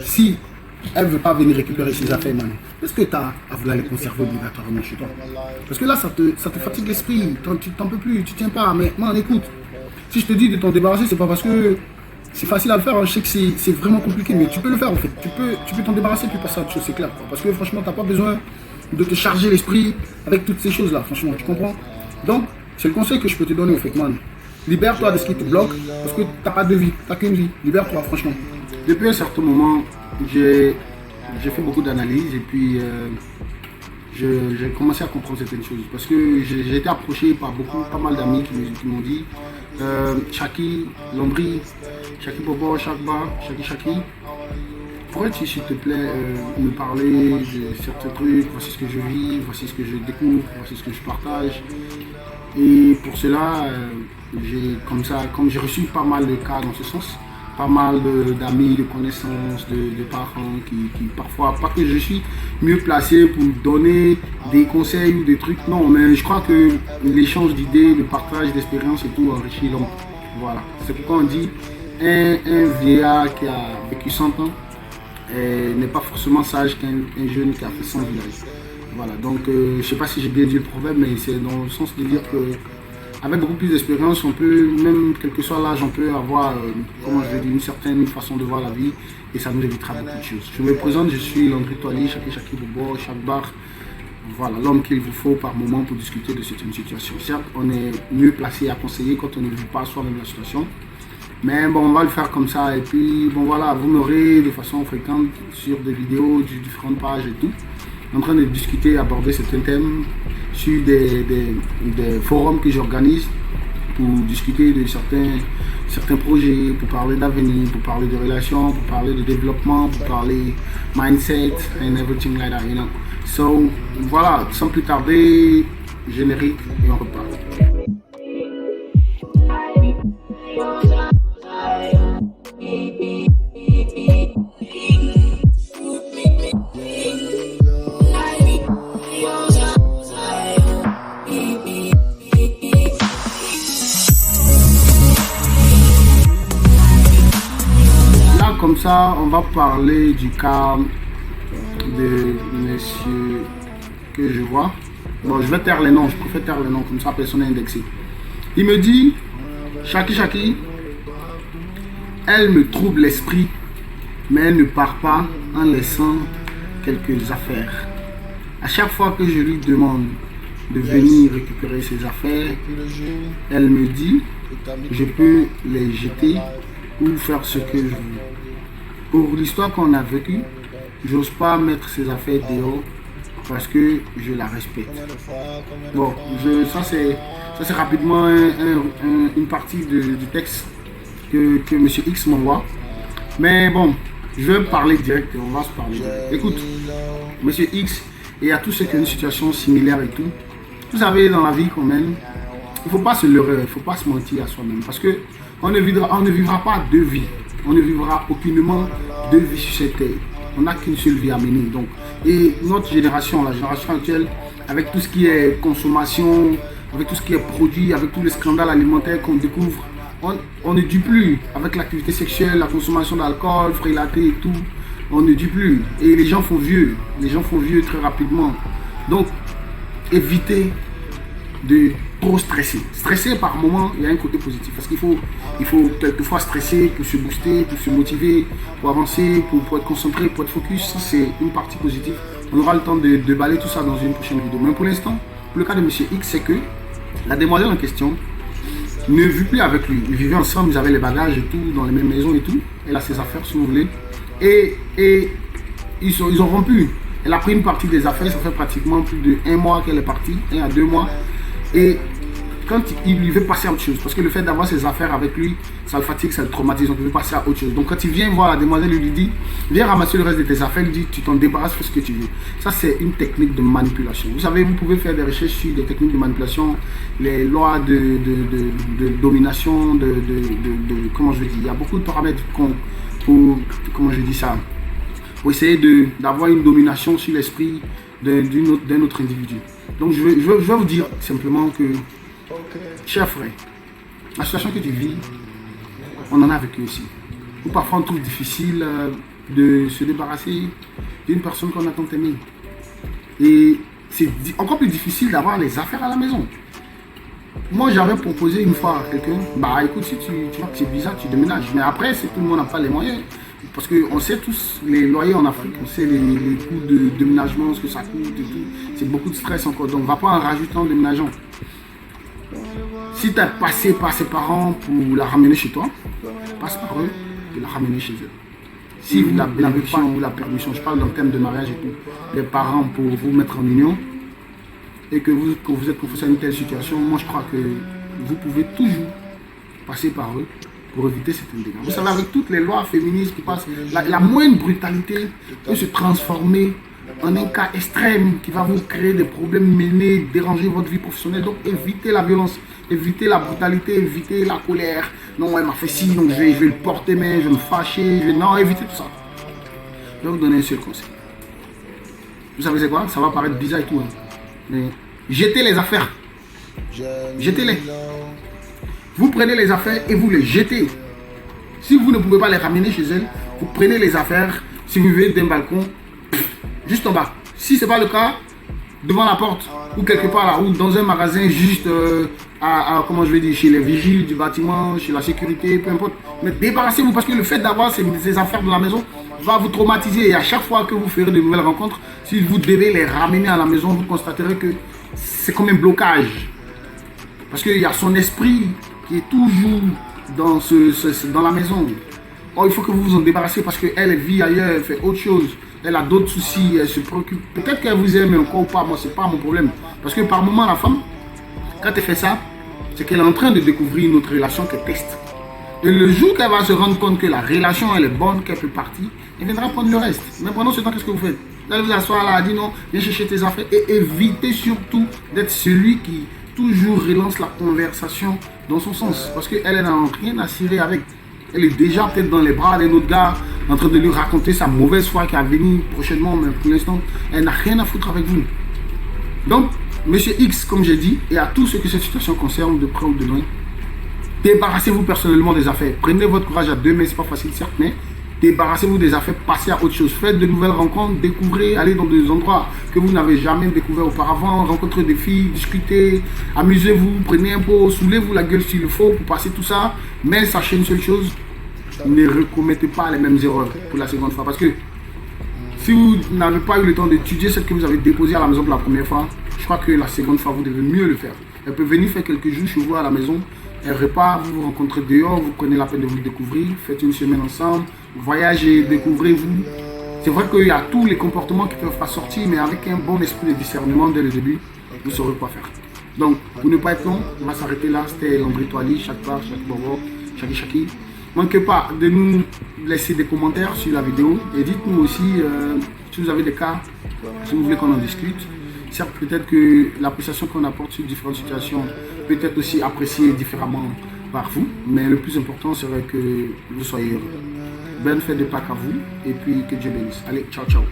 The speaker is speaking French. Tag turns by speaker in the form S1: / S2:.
S1: Si elle ne veut pas venir récupérer ses affaires, man, est-ce que tu as à vouloir les conserver obligatoirement chez toi? Parce que là, ça te fatigue l'esprit, tu t'en peux plus, tu tiens pas. Mais man, écoute, si je te dis de t'en débarrasser, c'est pas parce que c'est facile à le faire, hein. Je sais que c'est vraiment compliqué, mais tu peux le faire en fait. Tu peux t'en débarrasser puis passer à autre chose, c'est clair. Parce que franchement, tu n'as pas besoin de te charger l'esprit avec toutes ces choses-là, franchement, tu comprends? Donc, c'est le conseil que je peux te donner, en fait, man. Libère-toi de ce qui te bloque, parce que tu n'as pas de vie, tu n'as qu'une vie. Libère-toi, franchement. Depuis un certain moment, j'ai fait beaucoup d'analyses et puis j'ai commencé à comprendre certaines choses. Parce que j'ai été approché par pas mal d'amis qui m'ont dit Chaki, Lombri, Chaki Bobo, Chakba, Chaki. Pourrais-tu, s'il te plaît, me parler de certains trucs? Voici ce que je vis, voici ce que je découvre, voici ce que je partage. Et pour cela, comme j'ai reçu pas mal de cas dans ce sens, pas mal d'amis, de connaissances, de parents qui parfois, pas que je suis mieux placé pour donner des conseils ou des trucs, non, mais je crois que l'échange d'idées, le partage d'expériences et tout enrichit l'homme. Voilà, c'est pourquoi on dit un vieillard qui a vécu 100 ans n'est pas forcément sage qu'un jeune qui a fait 100 villages. Voilà, donc je ne sais pas si j'ai bien dit le proverbe, mais c'est dans le sens de dire que avec beaucoup plus d'expérience, on peut, même quel que soit l'âge, on peut avoir, comment je vais dire, une certaine façon de voir la vie et ça nous évitera beaucoup de choses. Je me présente, je suis Landry Toali, Chaki Bobo, Chakbar. Voilà, l'homme qu'il vous faut par moment pour discuter de certaines situations. Certes, on est mieux placé à conseiller quand on ne vit pas soi-même la situation. Mais bon, on va le faire comme ça. Et puis, bon voilà, vous m'aurez de façon fréquente sur des vidéos, sur différentes pages et tout, en train de discuter, aborder certains thèmes sur des forums que j'organise pour discuter de certains projets, pour parler d'avenir, pour parler de relations, pour parler de développement, pour parler mindset and everything like that, you know. So, voilà, sans plus tarder, générique et on repart. Comme ça, on va parler du cas de monsieur que je vois. Bon, je vais taire les noms, je préfère taire les noms, comme ça personne n'est indexé. Il me dit, Chaki, elle me trouble l'esprit, mais elle ne part pas en laissant quelques affaires. À chaque fois que je lui demande de venir récupérer ses affaires, elle me dit, je peux les jeter ou faire ce que je veux. Pour l'histoire qu'on a vécue, j'ose pas mettre ses affaires dehors parce que je la respecte. Bon, ça c'est rapidement une partie du texte que M. X m'envoie. Mais bon, je vais parler direct et on va se parler. Écoute, M. X et à tous ceux qui ont une situation similaire et tout, vous savez, dans la vie qu'on mène, il ne faut pas se leurrer, il ne faut pas se mentir à soi-même parce que on ne vivra pas deux vies. On ne vivra aucunement deux vies sur cette terre. On n'a qu'une seule vie à mener. Donc, et notre génération, la génération actuelle, avec tout ce qui est consommation, avec tout ce qui est produit, avec tous les scandales alimentaires qu'on découvre, on ne dit plus. Avec l'activité sexuelle, la consommation d'alcool, frélaté et tout, on ne dit plus. Et les gens font vieux. Les gens font vieux très rapidement. Donc, évitez de trop stresser. Stresser par moment, il y a un côté positif parce qu'il faut quelquefois stresser pour se booster, pour se motiver, pour avancer, pour être concentré, pour être focus. Ça, c'est une partie positive. On aura le temps de balayer tout ça dans une prochaine vidéo. Mais pour l'instant, pour le cas de M. X, c'est que la demoiselle en question ne vit plus avec lui. Ils vivaient ensemble, ils avaient les bagages et tout, dans les mêmes maisons et tout. Elle a ses affaires, si vous voulez. Et ils ont rompu. Elle a pris une partie des affaires, ça fait pratiquement plus de 1 mois qu'elle est partie, 1 à 2 mois. Et quand il veut passer à autre chose, parce que le fait d'avoir ses affaires avec lui, ça le fatigue, ça le traumatise, donc il veut passer à autre chose. Donc quand il vient voir la demoiselle, il lui dit, viens ramasser le reste de tes affaires, il dit, tu t'en débarrasses, fais ce que tu veux. Ça, c'est une technique de manipulation. Vous savez, vous pouvez faire des recherches sur des techniques de manipulation, les lois de domination, comment je dis, il y a beaucoup de paramètres pour comment je dis ça, pour essayer d'avoir une domination sur l'esprit d'un autre individu. Donc je vais vous dire simplement que, cher frère, la situation que tu vis, on en a vécu aussi. Ou parfois on trouve difficile, de se débarrasser d'une personne qu'on a tant aimée. Et c'est encore plus difficile d'avoir les affaires à la maison. Moi, j'avais proposé une fois à quelqu'un, bah écoute, si tu vois que c'est bizarre, tu déménages. Mais après, c'est tout le monde n'a pas les moyens. Parce qu'on sait tous les loyers en Afrique, on sait les coûts de déménagement, ce que ça coûte et tout. C'est beaucoup de stress encore. Donc, on ne va pas en rajouter en déménageant. Si tu as passé par ses parents pour la ramener chez toi, passe par eux et la ramener chez eux. Si vous n'avez pas la permission, je parle d'un thème de mariage et tout, les parents pour vous mettre en union et que vous êtes confronté à une telle situation, moi je crois que vous pouvez toujours passer par eux pour éviter certains dégâts. Vous savez, avec toutes les lois féministes qui passent, la moindre brutalité peut se transformer en un cas extrême qui va vous créer des problèmes, mener, déranger votre vie professionnelle. Donc évitez la violence, évitez la brutalité, évitez la colère. Non, elle m'a fait ci, donc je vais le porter, mais je vais me fâcher. Non, évitez tout ça. Je vais vous donner un seul conseil. Vous savez c'est quoi? Ça va paraître bizarre et tout. Hein. Mais jetez les affaires. Jetez-les. Vous prenez les affaires et vous les jetez. Si vous ne pouvez pas les ramener chez elle, vous prenez les affaires. Si vous vivez d'un balcon, juste en bas. Si ce n'est pas le cas, devant la porte ou quelque part là, ou dans un magasin juste comment je vais dire, chez les vigiles du bâtiment, chez la sécurité, peu importe. Mais débarrassez-vous parce que le fait d'avoir ces affaires de la maison va vous traumatiser. Et à chaque fois que vous ferez de nouvelles rencontres, si vous devez les ramener à la maison, vous constaterez que c'est comme un blocage. Parce qu'il y a son esprit qui est toujours dans la maison. Oh, il faut que vous vous en débarrassez parce qu'elle vit ailleurs, elle fait autre chose. Elle a d'autres soucis, elle se préoccupe. Peut-être qu'elle vous aime encore ou pas, moi, c'est pas mon problème. Parce que par moment, la femme, quand elle fait ça, c'est qu'elle est en train de découvrir une autre relation qu'elle teste. Et le jour qu'elle va se rendre compte que la relation, elle est bonne, qu'elle peut partir, elle viendra prendre le reste. Mais pendant ce temps, qu'est-ce que vous faites? Là, vous asseoir là, elle dit non, viens chercher tes affaires. Et évitez surtout d'être celui qui toujours relance la conversation dans son sens. Parce qu'elle n'a rien à cirer avec. Elle est déjà peut-être dans les bras d'un autre gars, en train de lui raconter sa mauvaise foi qui va venir prochainement, mais pour l'instant, elle n'a rien à foutre avec vous. Donc, Monsieur X, comme j'ai dit, et à tous ceux que cette situation concerne, de près ou de loin, débarrassez-vous personnellement des affaires. Prenez votre courage à deux mains, c'est pas facile certes, mais débarrassez-vous des affaires, passez à autre chose. Faites de nouvelles rencontres, découvrez, allez dans des endroits que vous n'avez jamais découvert auparavant, rencontrez des filles, discutez, amusez-vous, prenez un pot, soulez-vous la gueule s'il le faut pour passer tout ça. Mais sachez une seule chose, ne recommettez pas les mêmes erreurs pour la seconde fois. Parce que si vous n'avez pas eu le temps d'étudier celle que vous avez déposée à la maison pour la première fois, je crois que la seconde fois, vous devez mieux le faire. Elle peut venir faire quelques jours chez vous à la maison, elle repart, vous vous rencontrez dehors, vous prenez la peine de vous découvrir, faites une semaine ensemble, voyagez, découvrez-vous. C'est vrai qu'il y a tous les comportements qui ne peuvent pas sortir, mais avec un bon esprit de discernement dès le début, vous saurez quoi faire. Donc, pour ne pas être long, on va s'arrêter là. C'était Lambritoali, chaque part, chaque bobo, chaki. Manquez pas de nous laisser des commentaires sur la vidéo et dites-nous aussi si vous avez des cas, si vous voulez qu'on en discute. Certes, peut-être que l'appréciation qu'on apporte sur différentes situations peut être aussi appréciée différemment par vous, mais le plus important serait que vous soyez heureux. Bonne fête de Pâques à vous et puis que Dieu bénisse. Allez, ciao, ciao.